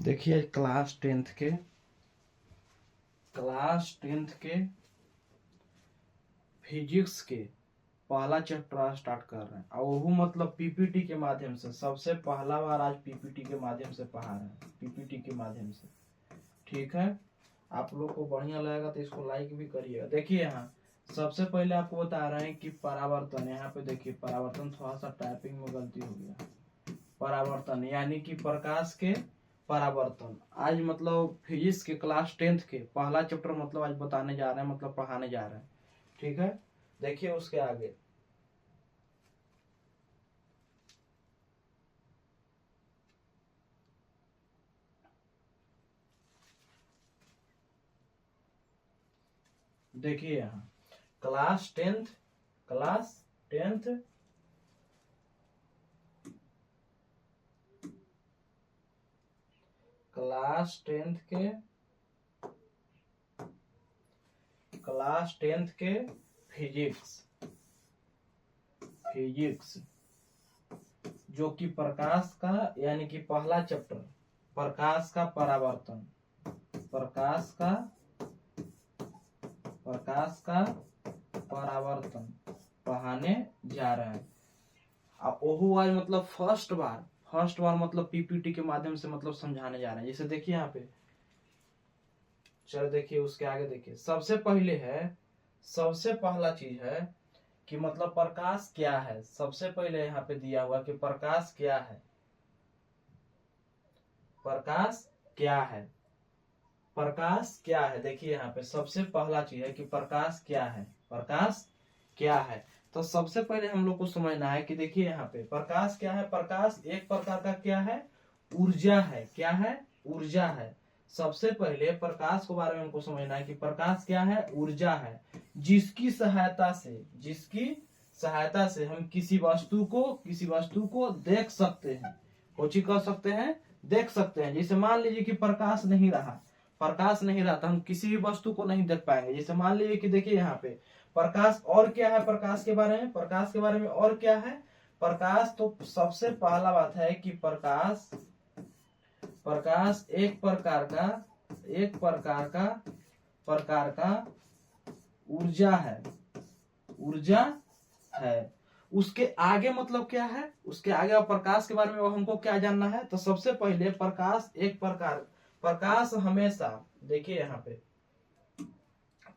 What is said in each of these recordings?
देखिए class tenth के physics के पहला चैप्टर स्टार्ट कर रहे हैं और वो मतलब पीपीटी के माध्यम से। सबसे पहला बार आज पीपीटी के माध्यम से पढ़ा रहे हैं, पीपीटी के माध्यम से। ठीक है, आप लोग को बढ़िया लगेगा तो इसको लाइक भी करिएगा। देखिए यहाँ सबसे पहले आपको बता रहे हैं कि परावर्तन। यहाँ पे देखिए परावर्तन, थोड़ा सा टाइपिंग में गलती हो गया। परावर्तन यानी कि प्रकाश के परावर्तन। आज मतलब फिजिक्स के क्लास 10th के पहला चैप्टर मतलब आज बताने जा रहे हैं, मतलब पढ़ाने जा रहे हैं। ठीक है, देखिए उसके आगे देखिए यहाँ क्लास टेंथ के फिजिक्स जो कि प्रकाश का यानी कि पहला चैप्टर प्रकाश का परावर्तन, प्रकाश का पढ़ाने जा रहे हैं। ओहो आज मतलब फर्स्ट बार मतलब पीपीटी के माध्यम से मतलब समझाने जा रहे हैं। जैसे देखिए यहाँ पे, चलो देखिए उसके आगे देखिए। सबसे पहला चीज है कि मतलब प्रकाश क्या है। सबसे पहले यहाँ पे दिया हुआ कि प्रकाश क्या है। देखिए यहाँ पे सबसे पहला चीज है कि प्रकाश क्या है। तो सबसे पहले हम लोग को समझना है कि देखिए यहाँ पे प्रकाश क्या है। प्रकाश एक प्रकार का क्या है, ऊर्जा है। क्या है, ऊर्जा है। सबसे पहले प्रकाश के बारे में हमको समझना है कि प्रकाश क्या है, ऊर्जा है, जिसकी सहायता से हम किसी वस्तु को देख सकते हैं। कोची कर सकते हैं, देख सकते हैं। जैसे मान लीजिए कि प्रकाश नहीं रहा तो हम किसी भी वस्तु को नहीं देख पाएंगे। जैसे मान लीजिए कि देखिए यहाँ पे प्रकाश और क्या है। प्रकाश के बारे में और क्या है। प्रकाश तो सबसे पहला बात है कि प्रकाश एक प्रकार का ऊर्जा है। उसके आगे मतलब क्या है, उसके आगे प्रकाश के बारे में हमको क्या जानना है। तो सबसे पहले प्रकाश हमेशा, देखिए यहाँ पे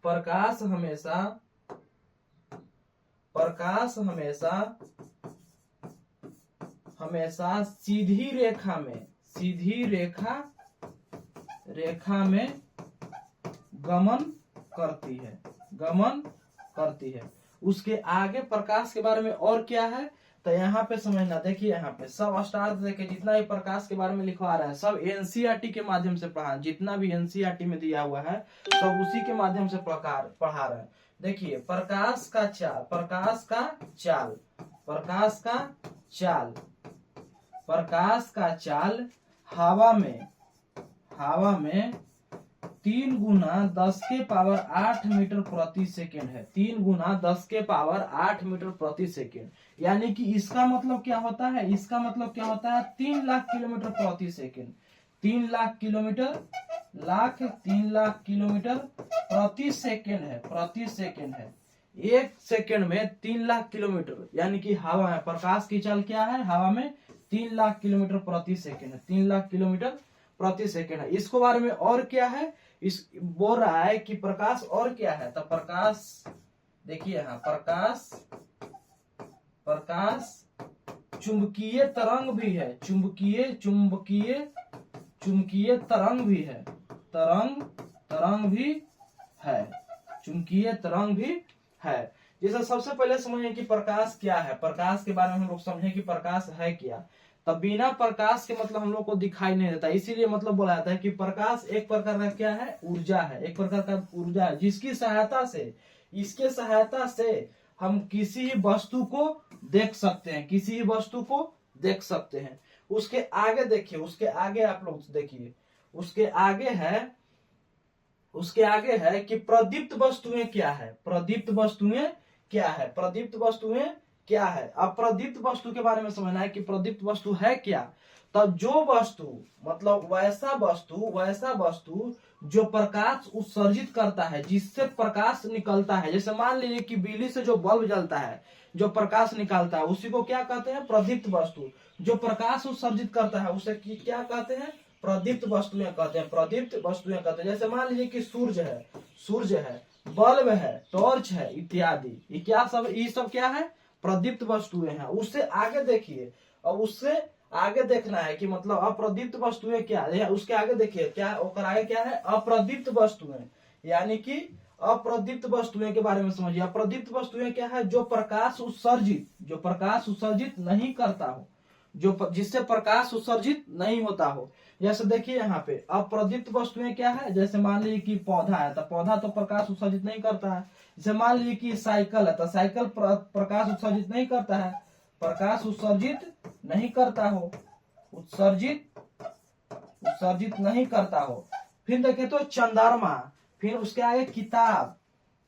प्रकाश हमेशा सीधी रेखा में गमन करती है। उसके आगे प्रकाश के बारे में और क्या है तो यहाँ पे समझना। देखिए यहाँ पे सब स्टार देखिए, जितना भी प्रकाश के बारे में लिखवा रहा है सब एनसीईआरटी के माध्यम से पढ़ा। जितना भी एनसीईआरटी में दिया हुआ है सब उसी के माध्यम से पढ़ा रहे हैं। देखिए प्रकाश का चाल हवा में 3 गुना 10 के पावर 8 मीटर प्रति सेकेंड है। 3 गुना 10 के पावर 8 मीटर प्रति सेकेंड। यानी कि इसका मतलब क्या होता है, 3 लाख किलोमीटर प्रति सेकेंड। 3 लाख किलोमीटर प्रति सेकेंड है। एक सेकेंड में 3 लाख किलोमीटर, यानी कि हवा है। प्रकाश की चाल क्या है, हवा में 3 लाख किलोमीटर प्रति सेकेंड है। 3 लाख किलोमीटर प्रति सेकेंड है। इसके बारे में और क्या है, इस बोल रहा है कि प्रकाश और क्या है। तो प्रकाश देखिए यहाँ प्रकाश चुंबकीय तरंग भी है। चुंबकीय तरंग भी है। जैसे सबसे पहले समझे कि प्रकाश क्या है। प्रकाश के बारे में हम लोग समझे कि प्रकाश है क्या। तब बिना प्रकाश के मतलब हम लोग को दिखाई नहीं देता। इसीलिए मतलब बोला जाता है कि प्रकाश एक प्रकार का क्या है, ऊर्जा है। एक प्रकार का ऊर्जा है जिसकी सहायता से हम किसी वस्तु को देख सकते हैं। उसके आगे देखिए, आप लोग देखिए, उसके आगे है कि प्रदीप्त वस्तुएं क्या है। अब प्रदीप्त वस्तु के बारे में समझना है कि प्रदीप्त वस्तु है क्या। तब जो वस्तु मतलब वैसा वस्तु जो प्रकाश उत्सर्जित करता है, जिससे प्रकाश निकलता है, जैसे मान लीजिए कि बिजली से जो बल्ब जलता है, जो प्रकाश निकालता है, उसी को क्या कहते हैं? प्रदीप्त वस्तु। जो प्रकाश उत्सर्जित करता है उसे क्या कहते हैं? प्रदीप्त वस्तुएं कहते हैं, प्रदीप्त वस्तुएं कहते हैं। जैसे मान लीजिए कि सूर्य है, बल्ब है, टॉर्च है इत्यादि, ये सब क्या है? प्रदीप्त वस्तुएं हैं। उससे आगे देखिए, और उससे आगे देखना है कि मतलब अप्रदीप्त वस्तुएं क्या है, उसके आगे देखिए क्या, और आगे क्या है? अप्रदीप्त वस्तुएं, यानी कि अप्रदीप्त वस्तुएं के बारे में समझिए। अप्रदीप्त वस्तुएं क्या है? जो प्रकाश उत्सर्जित नहीं करता हो, जिससे प्रकाश उत्सर्जित नहीं होता हो। जैसे देखिए यहाँ पे अप्रदीप्त वस्तुएं क्या है? जैसे मान लीजिए कि पौधा है, तो पौधा तो प्रकाश उत्सर्जित नहीं करता है। जैसे मान लीजिए कि साइकिल है, तो साइकिल प्रकाश उत्सर्जित नहीं करता है, प्रकाश उत्सर्जित नहीं करता हो, उत्सर्जित नहीं करता हो। फिर देखिए तो चंद्रमा, फिर उसके आगे किताब,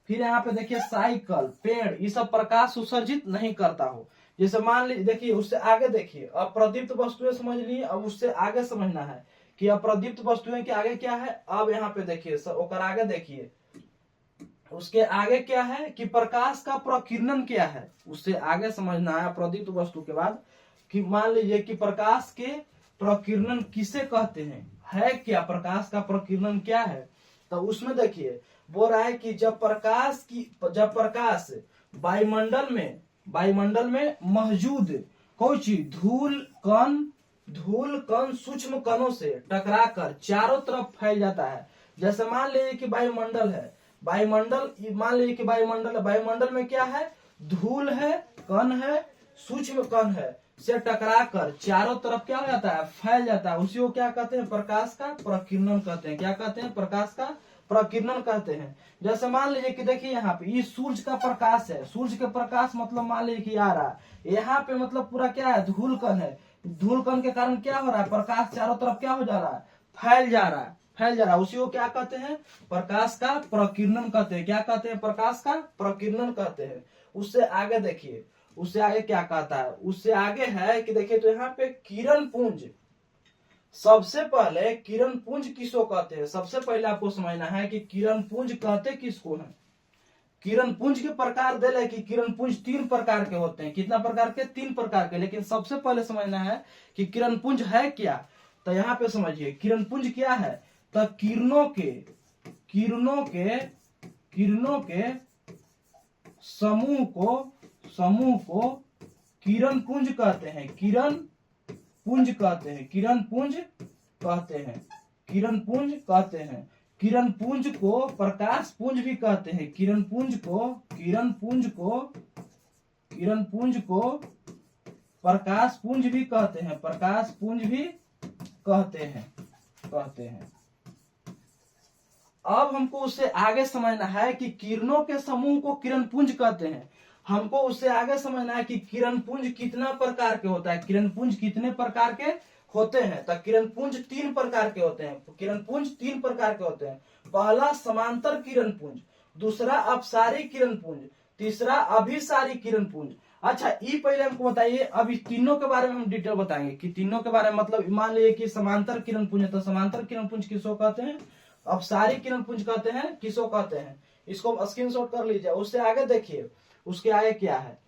फिर यहाँ पे देखिए साइकिल, पेड़, ये सब प्रकाश उत्सर्जित नहीं करता हो। जैसे मान लीजिए, देखिए उससे आगे देखिए, अप्रदीप्त वस्तुएं समझ ली। अब उससे आगे समझना है कि अप्रदीप्त वस्तुएं के आगे क्या है। अब यहाँ पे देखिए, ओकर आगे देखिए, उसके आगे क्या है कि प्रकाश का प्रकीर्णन क्या है, उससे आगे समझना है अप्रदीप्त वस्तु के बाद। कि मान लीजिए कि प्रकाश के प्रकीर्णन किसे कहते हैं, है क्या? प्रकाश का प्रकीर्णन क्या है? तो उसमें देखिए बोल रहा है कि जब प्रकाश वायुमंडल में मौजूद कोई चीज धूल कण सूक्ष्म कणों से टकराकर चारों तरफ फैल जाता है। जैसे मान लीजिए कि वायुमंडल है, वायुमंडल में क्या है? धूल है, कण है, सूक्ष्म कण है, से टकराकर चारों तरफ क्या हो जाता है? फैल जाता है। उसी को क्या कहते हैं? प्रकाश का प्रकीर्णन कहते हैं। क्या कहते हैं? प्रकाश का प्रकीर्णन कहते हैं। जैसे मान लीजिए कि देखिए यहाँ पे ये सूर्य का प्रकाश है, सूर्य के प्रकाश मतलब मान लीजिए कि आ रहा है, यहाँ पे मतलब पूरा क्या है? धूल कण है। धूल कण के कारण क्या हो रहा है? प्रकाश चारों तरफ क्या हो जा रहा है? फैल जा रहा है। उसी को क्या कहते हैं? प्रकाश का प्रकीर्णन कहते हैं। क्या कहते हैं? प्रकाश का प्रकीर्णन कहते हैं। उससे आगे देखिए, उससे आगे क्या कहता है? उससे आगे है कि देखिए तो यहाँ पे किरण पुंज। सबसे पहले किरण पुंज किसको कहते हैं? सबसे पहले आपको समझना है कि किरण पुंज कहते किसको हैं। किरण पुंज के प्रकार दे रहे कि किरण पुंज 3 प्रकार के होते हैं। कितना प्रकार के? 3 प्रकार के। लेकिन सबसे पहले समझना है कि किरण पुंज है क्या। तो यहाँ पे समझिए किरण पुंज क्या है। तो किरणों के समूह को किरण पुंज कहते हैं। किरण पुंज कहते हैं। किरण पुंज को प्रकाश पुंज भी कहते हैं। किरण पुंज को प्रकाश पुंज भी कहते हैं। अब हमको उससे आगे समझना है कि किरणों के समूह को किरण पुंज कहते हैं। हमको उससे आगे समझना है कि किरण पुंज कितना प्रकार के होता है। किरण पुंज कितने प्रकार के होते हैं? तो किरण पुंज 3 प्रकार के होते हैं। पहला समांतर किरण पुंज, दूसरा अपसारी किरण पुंज, तीसरा अभिसारी किरण पुंज। अच्छा, ये पहले हमको बताइए, अब इस तीनों के बारे में हम डिटेल बताएंगे कि तीनों के बारे में। मतलब मान लीजिए कि समांतर किरण पुंज है, तो समांतर किरण पुंज किसको कहते हैं? अपसारी किरण पुंज कहते हैं। किसको कहते हैं? इसको स्क्रीनशॉट कर लीजिए। उससे आगे देखिए, उसके आगे क्या है?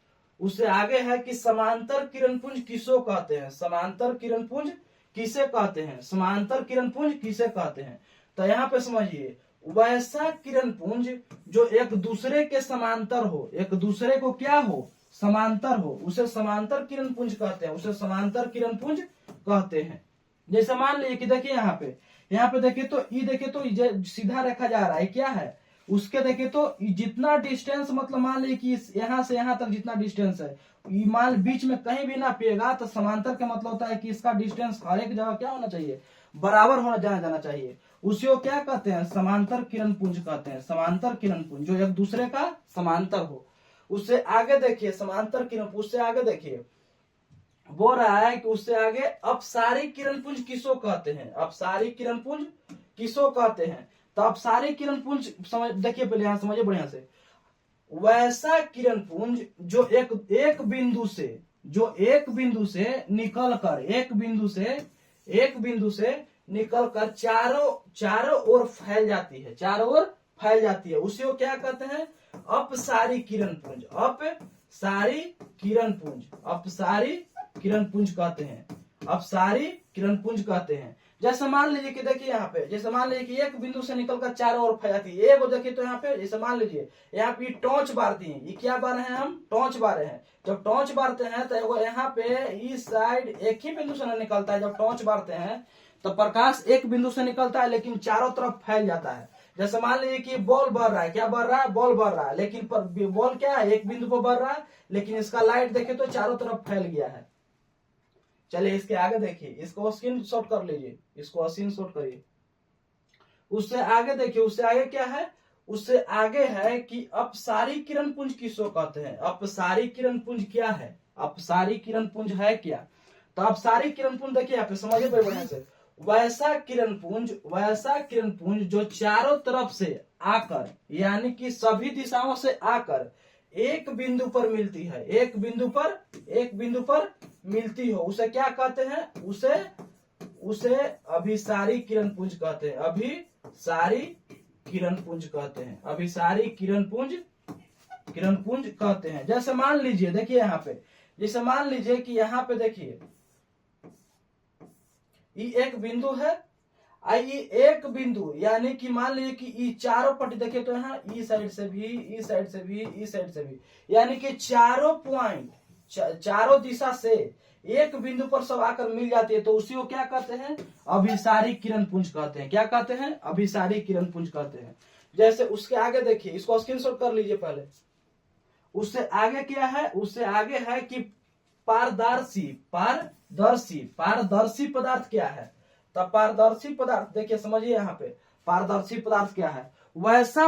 उससे आगे है कि समांतर किरण पुंज किसको कहते हैं। समांतर किरण पुंज किसे कहते हैं? तो यहाँ पे समझिए, वैसा किरण पुंज जो एक दूसरे के समांतर हो, एक दूसरे को क्या हो? समांतर हो, उसे समांतर किरण पुंज कहते हैं। जैसे मान लीजिए कि देखिए यहाँ पे देखिए तो ये सीधा रेखा जा रहा है, क्या है? उसके देखिए तो जितना डिस्टेंस, मतलब मान लीजिए कि यहाँ से यहाँ तक जितना डिस्टेंस है, मान बीच में कहीं भी ना पिएगा, तो समांतर का मतलब होता है कि इसका डिस्टेंस हर एक जगह क्या होना चाहिए? बराबर होना जाना चाहिए। उसी को क्या कहते हैं? समांतर किरण पुंज कहते हैं। समांतर किरण पुंज जो एक दूसरे का समांतर हो। उससे आगे देखिए, समांतर किरण पुंज से आगे देखिए, बोल रहा है कि उससे आगे अपसारी किरण पुंज किसको कहते हैं? तो अपसारी किरण पुंज देखिए, पहले यहां समझिए बढ़िया से। वैसा किरण पुंज जो एक बिंदु से जो एक बिंदु से निकलकर एक बिंदु से निकलकर चारों ओर फैल जाती है, चारों ओर फैल जाती है, उसी को क्या कहते हैं? अपसारी किरण पुंज, अपसारी किरण पुंज, अपसारी किरण पुंज कहते हैं, अपसारी किरण पुंज कहते हैं। जैसे मान लीजिए कि देखिए यहाँ पे, जैसे मान लीजिए कि एक बिंदु से निकलकर चारों ओर फैल जाती है, एक देखिए तो यहाँ पे जैसे मान लीजिए यहाँ पे टॉर्च बारती है, ये क्या बार है? हम टॉर्च बारे हैं। जब टॉर्च बारते हैं तो यहाँ पे इस साइड एक ही बिंदु से न निकलता है, जब टॉर्च बारते हैं तो प्रकाश एक बिंदु से निकलता है लेकिन चारों तरफ फैल जाता है। जैसे मान लीजिए कि बॉल बढ़ रहा है, क्या बढ़ रहा है? बॉल बढ़ रहा है, लेकिन बॉल क्या है? एक बिंदु पर बढ़ रहा है, लेकिन इसका लाइट देखे तो चारों तरफ फैल गया है। चलिए इसके आगे देखिए, इसको स्क्रीन शॉट कर लीजिए, इसको स्क्रीन शॉट करिए। उससे आगे देखिए, उससे आगे क्या है? उससे आगे है कि अपसारी किरण पुंज किसको कहते हैं? अपसारी किरण पुंज क्या है? अपसारी किरण पुंज है क्या? तो अपसारी किरण पुंज देखिए यहाँ पे, समझिए बढ़िया से, वैसा किरण पुंज जो चारों तरफ से आकर, यानी कि सभी दिशाओं से आकर एक बिंदु पर मिलती है, एक बिंदु पर मिलती हो, उसे क्या कहते हैं? उसे अभिसारी किरण पुंज कहते हैं, अभिसारी किरण पुंज कहते हैं, अभिसारी किरण पुंज कहते हैं। जैसे मान लीजिए देखिए यहाँ पे, जैसे मान लीजिए कि यहाँ पे देखिए ये एक बिंदु है, ये एक बिंदु, यानी कि मान लीजिए कि ये चारों पट्टी देखिए तो यहाँ ई साइड से भी, ई साइड से भी, ई साइड से भी, यानी कि चारों पॉइंट, चारों दिशा से एक बिंदु पर सब आकर मिल जाती है, तो उसी को क्या कहते हैं? अभिसारी किरण पुंज कहते हैं। क्या कहते हैं? अभिसारी किरण पुंज कहते हैं। जैसे उसके आगे देखिए, इसको स्क्रीनशॉट कर लीजिए पहले। उससे आगे क्या है? उससे आगे है कि पारदर्शी पदार्थ क्या है? तो पारदर्शी पदार्थ देखिए, समझिए यहाँ पे पारदर्शी पदार्थ क्या है? वैसा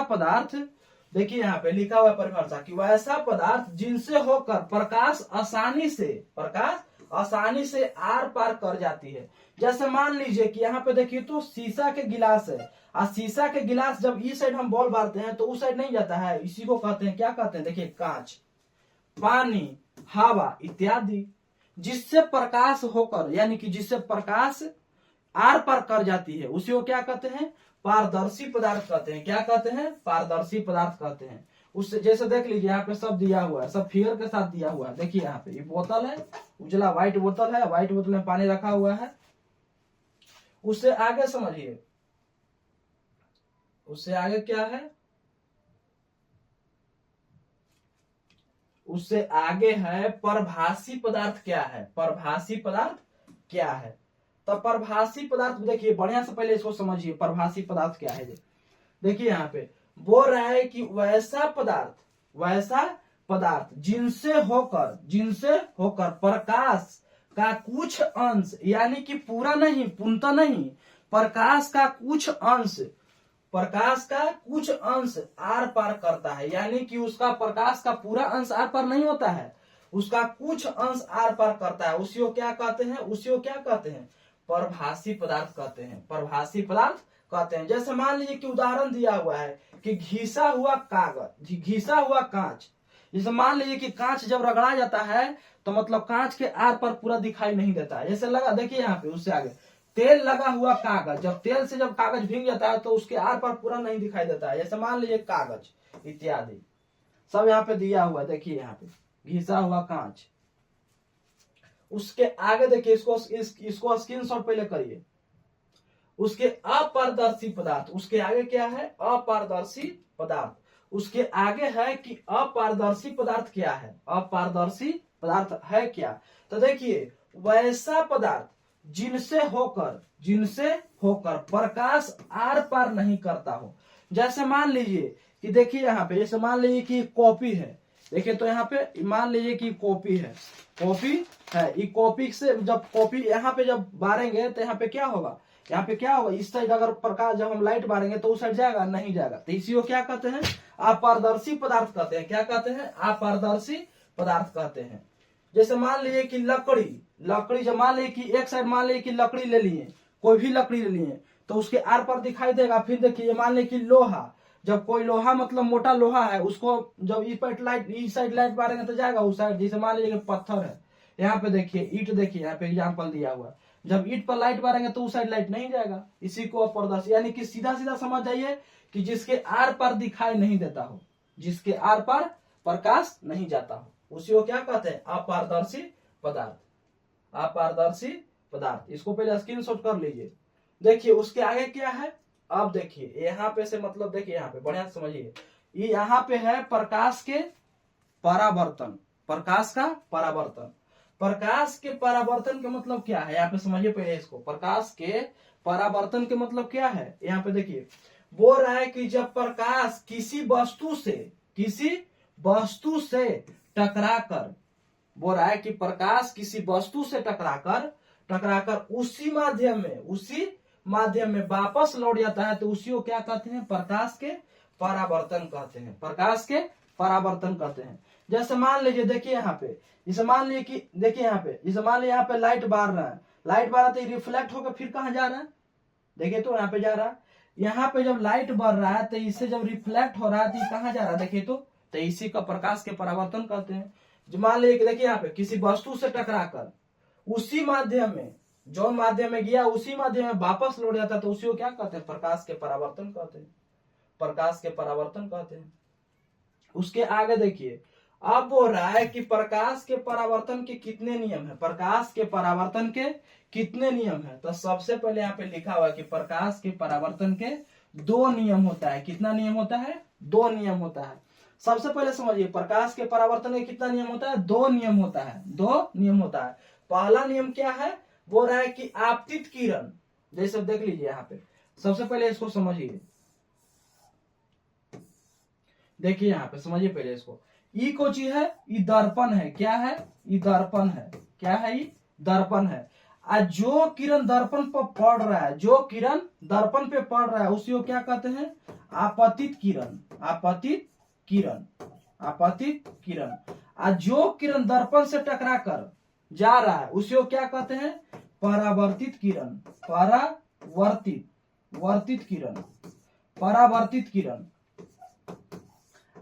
पदार्थ देखिए यहाँ पे लिखा हुआ परिभाषा कि वैसा पदार्थ जिनसे होकर प्रकाश आसानी से आर पार कर जाती है। जैसे मान लीजिए कि यहाँ पे देखिए तो शीशा के गिलास है, और शीशा के गिलास जब इस साइड हम बॉल मारते हैं तो उस साइड नहीं जाता है, इसी को कहते हैं, क्या कहते हैं? देखिए कांच, पानी, हवा इत्यादि, जिससे प्रकाश होकर, यानी कि जिससे प्रकाश आर पार कर जाती है, उसी को क्या कहते हैं? पारदर्शी पदार्थ कहते हैं। क्या कहते हैं? पारदर्शी पदार्थ कहते हैं। उससे जैसे देख लीजिए यहाँ पे सब दिया हुआ है, सब फिगर के साथ दिया हुआ है। देखिए यहाँ पे ये बोतल है, उजला व्हाइट बोतल है, व्हाइट बोतल में पानी रखा हुआ है। उससे आगे समझिए, उससे आगे क्या है? उससे आगे है परभासी पदार्थ क्या है? परभासी पदार्थ क्या है? तो परभासी पदार्थ देखिए बढ़िया से, पहले इसको समझिए, परभासी पदार्थ क्या है। देखिए यहाँ पे बोल रहा है कि वैसा पदार्थ जिनसे होकर प्रकाश का कुछ अंश, यानी कि पूरा नहीं, पूर्णतः नहीं, प्रकाश का कुछ अंश आर पार करता है, यानी कि उसका प्रकाश का पूरा अंश आर पार नहीं होता है, उसका कुछ अंश आर पार करता है, उसी को क्या कहते हैं? परभासी पदार्थ कहते हैं, परभासी पदार्थ कहते हैं। जैसे मान लीजिए कि उदाहरण दिया हुआ है कि घिसा हुआ कांच, जैसे मान लीजिए कि कांच जब रगड़ा जाता है तो मतलब कांच के आर पर पूरा दिखाई नहीं देता है। जैसे लगा, देखिए यहाँ पे उससे आगे तेल लगा हुआ कागज, जब तेल से जब कागज भीग जाता है तो उसके आर पर पूरा नहीं दिखाई देता है। जैसे मान लीजिए कागज इत्यादि सब यहाँ पे दिया हुआ है। देखिए यहाँ पे घिसा हुआ कांच। उसके आगे देखिए, इसको स्क्रीनशॉट पहले करिए। उसके अपारदर्शी पदार्थ, उसके आगे क्या है? अपारदर्शी पदार्थ। उसके आगे है कि अपारदर्शी पदार्थ क्या है? अपारदर्शी पदार्थ है क्या? तो देखिए वैसा पदार्थ जिनसे होकर प्रकाश आर पार नहीं करता हो। जैसे मान लीजिए कि देखिए यहाँ पे, जैसे मान लीजिए कि कॉपी है, देखिए तो यहाँ पे मान लीजिए कि कॉपी है, ये कॉपी से जब कॉपी यहाँ पे जब बारेंगे तो यहाँ पे क्या होगा? यहाँ पे क्या होगा? इस साइड अगर प्रकाश जब हम लाइट मारेंगे तो उस साइड जाएगा? नहीं जाएगा। तो इसी को क्या कहते हैं? अपारदर्शी पदार्थ कहते हैं। क्या कहते हैं? अपारदर्शी पदार्थ कहते हैं। जैसे मान लीजिए कि लकड़ी जब मान लीजिए कि एक साइड मान लीजिए कि लकड़ी ले लिए, कोई भी लकड़ी ले लिए तो उसके आर पर दिखाई देगा। फिर देखिए मान लीजिए कि जब कोई लोहा मतलब मोटा लोहा है, उसको जब इस साइड लाइट मारेंगे तो जाएगा उस साइड। जैसे मान लीजिए पत्थर है, यहाँ पे देखिए ईंट, देखिए यहाँ पे एग्जाम्पल दिया हुआ, जब ईंट पर लाइट मारेंगे तो उस साइड लाइट नहीं जाएगा। इसी को अपारदर्शी, यानी कि सीधा सीधा समझ जाइए कि जिसके आर पार दिखाई नहीं देता हो, जिसके आर पार प्रकाश नहीं जाता हो, उसी को क्या कहते हैं? अपारदर्शी पदार्थ। अपारदर्शी पदार्थ, इसको पहले स्क्रीनशॉट कर लीजिए। देखिए उसके आगे क्या है, अब देखिए यहाँ पे से मतलब देखिए यहाँ पे बढ़िया समझिए, ये यहाँ पे है प्रकाश के परावर्तन, प्रकाश का परावर्तन। प्रकाश के परावर्तन का मतलब क्या है, यहाँ पे समझिए पहले इसको। प्रकाश के परावर्तन के मतलब क्या है, यहाँ पे देखिए बोल रहा है कि जब प्रकाश किसी वस्तु से टकराकर, बोल रहा है कि प्रकाश किसी वस्तु से टकराकर उसी माध्यम में वापस लौट जाता है, तो उसी को क्या कहते हैं? प्रकाश के परावर्तन कहते हैं। प्रकाश के परावर्तन कहते हैं। जैसे मान लीजिए, देखिए यहाँ पे, जैसे मान लीजिए कि देखिए यहाँ पे, जैसे मान लीजिए यहाँ पे लाइट बार रहा है, लाइट बार तो रिफ्लेक्ट होकर फिर कहाँ जा रहा है? देखिए तो यहाँ पे जा रहा है। यहाँ पे जब लाइट बढ़ रहा है तो इससे जब रिफ्लेक्ट हो रहा है तो कहाँ जा रहा है? देखिए तो इसी का प्रकाश के परावर्तन कहते हैं। जो मान लीजिए देखिए यहाँ पे किसी वस्तु से टकराकर उसी माध्यम में, जो माध्यम में गया उसी माध्यम में वापस लौट जाता है, तो उसी को क्या कहते हैं? प्रकाश के परावर्तन कहते हैं। प्रकाश के परावर्तन कहते हैं। उसके आगे देखिए, अब बोल रहा है कि प्रकाश के परावर्तन के कितने नियम है? प्रकाश के परावर्तन के कितने नियम है? तो सबसे पहले यहाँ पे लिखा हुआ है कि प्रकाश के परावर्तन के 2 नियम होता है। कितना नियम होता है? 2 नियम होता है। सबसे पहले समझिए, प्रकाश के परावर्तन के कितना नियम होता है? 2 नियम होता है। 2 नियम होता है। पहला नियम क्या है? बोल रहा है कि आपतित किरण, जैसे देख लीजिए यहाँ पे, सबसे पहले इसको समझिए। देखिए यहाँ पे समझिए पहले इसको, ई को चीज है, ई दर्पण है। क्या है? ई दर्पण है। क्या है? ई दर्पण है। आज जो किरण दर्पण पर पड़ रहा है, जो किरण दर्पण पे पड़ रहा है, उसी को क्या कहते हैं? आपतित किरण। आपतित किरण। आपतित किरण। आज जो किरण दर्पण से टकरा कर जा रहा है, उसी को क्या कहते हैं? परावर्तित किरण। वर्तित किरण। परावर्तित किरण।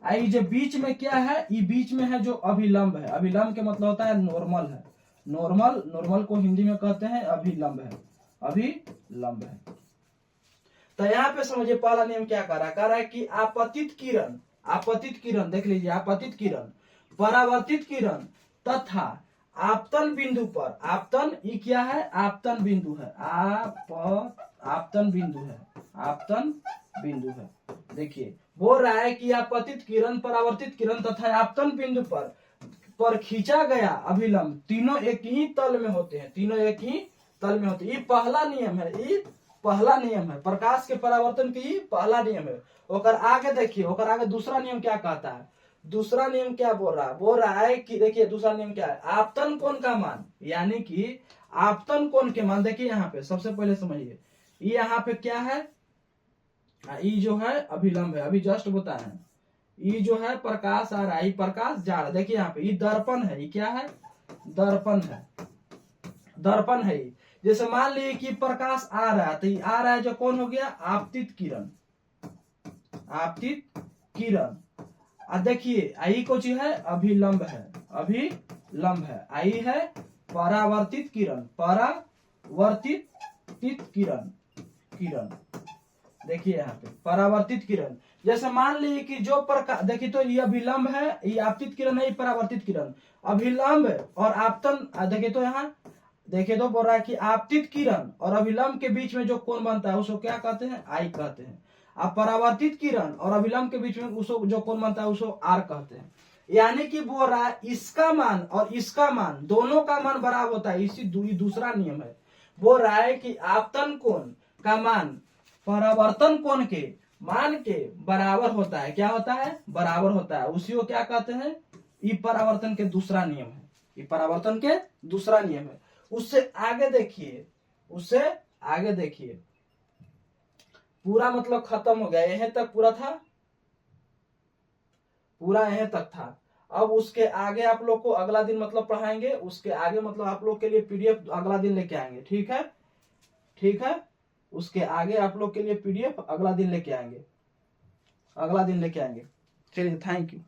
आई जो बीच में क्या है? ये बीच में है जो अभिलंब है। अभिलंब के मतलब होता है नॉर्मल है। नॉर्मल को हिंदी में कहते हैं अभिलंब है। अभिलंब है। तो यहाँ पे समझिए पहला नियम क्या कह रहा है कि आपतित किरण देख लीजिए, आपतित किरण, परावर्तित किरण तथा आपतन बिंदु पर, आपतन ये क्या है? आपतन बिंदु है। आपतन बिंदु है। देखिए बोल रहा है कि आपतित किरण, परावर्तित किरण तथा आपतन बिंदु पर खींचा गया अभिलंब तीनों एक ही तल में होते हैं। तीनों एक ही तल में होते हैं। ये पहला नियम है। ये पहला नियम है प्रकाश के परावर्तन की, पहला नियम है। ओकर आगे देखिए, ओकर आगे दूसरा नियम क्या कहता है? दूसरा नियम क्या बोल रहा है? बोल रहा है कि देखिए दूसरा नियम क्या है? आपतन कोण का मान, यानी कि आपतन कोण के मान। देखिए यहाँ पे सबसे पहले समझिए, ये यहाँ पे क्या है? ये जो है अभिलंब है। अभी जस्ट बताया, ये जो है प्रकाश आ रहा है, ये प्रकाश जा रहा है। देखिए यहाँ पे ये दर्पण है। ये क्या है? दर्पण है। दर्पण है। ये जैसे मान लीजिए कि प्रकाश आ रहा है, तो ये आ रहा है जो कौन हो गया? आपतित किरण। आपतित किरण। देखिए आई को चीज है? अभिलंब है। अभिलंब है। आई है परावर्तित किरण। परावर्तित किरण। देखिए यहाँ पे परावर्तित किरण। जैसे मान लीजिए कि जो प्रकाश, देखिए तो ये अभिलंब है, ये आपतित किरण है, ये परावर्तित किरण। अभिलंब और आपतन, देखिए तो यहाँ देखिए तो बोल रहा है कि आपतित किरण और अभिलंब के बीच में जो कोण बनता है उसको क्या कहते हैं? आई कहते हैं। अब परावर्तित किरण और अभिलंब के बीच में उसको जो कोण बनता है उसको आर कहते हैं। यानी कि बोल रहा है इसका मान और इसका मान, दोनों का मान बराबर होता है। इसी दूसरा नियम है। बोल रहा है कि आपतन कोण का मान परावर्तन कोण के मान के बराबर होता है। क्या होता है? बराबर होता है। उसी को क्या कहते हैं? ये परावर्तन के दूसरा नियम है। ये परावर्तन के दूसरा नियम है। उससे आगे देखिए, पूरा मतलब खत्म हो गया। यहीं तक पूरा था, पूरा यहीं तक था। अब उसके आगे आप लोग को अगला दिन मतलब पढ़ाएंगे। उसके आगे मतलब आप लोग के लिए पीडीएफ अगला दिन लेके आएंगे। ठीक है? उसके आगे आप लोग के लिए पीडीएफ अगला दिन लेके आएंगे। अगला दिन लेके आएंगे। चलिए, थैंक यू।